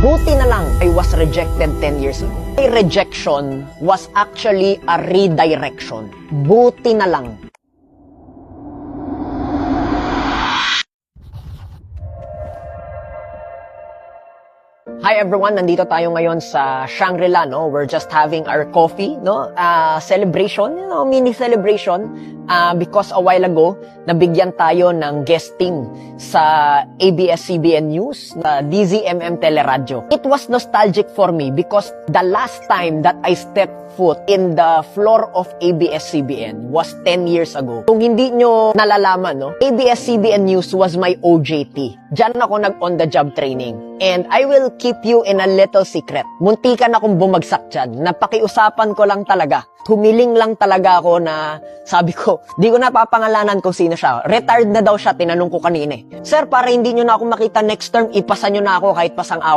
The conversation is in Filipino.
Buti na lang I was rejected 10 years ago. My rejection was actually a redirection. Buti na lang. Hi everyone, nandito tayo ngayon sa Shangri-La, no? We're just having our coffee, no? Celebration, mini celebration, because a while ago, nabigyan tayo ng guesting sa ABS-CBN News, DZMM Teleradyo. It was nostalgic for me because the last time that I stepped foot in the floor of ABS-CBN was 10 years ago. Kung hindi nyo nalalaman, no? ABS-CBN News was my OJT. Diyan ako nag-on-the-job training. And I will keep you in a little secret. Muntikan akong bumagsak dyan. Napakiusapan ko lang talaga. Humiling lang talaga ako na sabi ko, di ko napapangalanan kung sino siya. Retired na daw siya, tinanong ko kanina. Sir, para hindi nyo na ako makita next term, ipasa nyo na ako kahit pasang awa.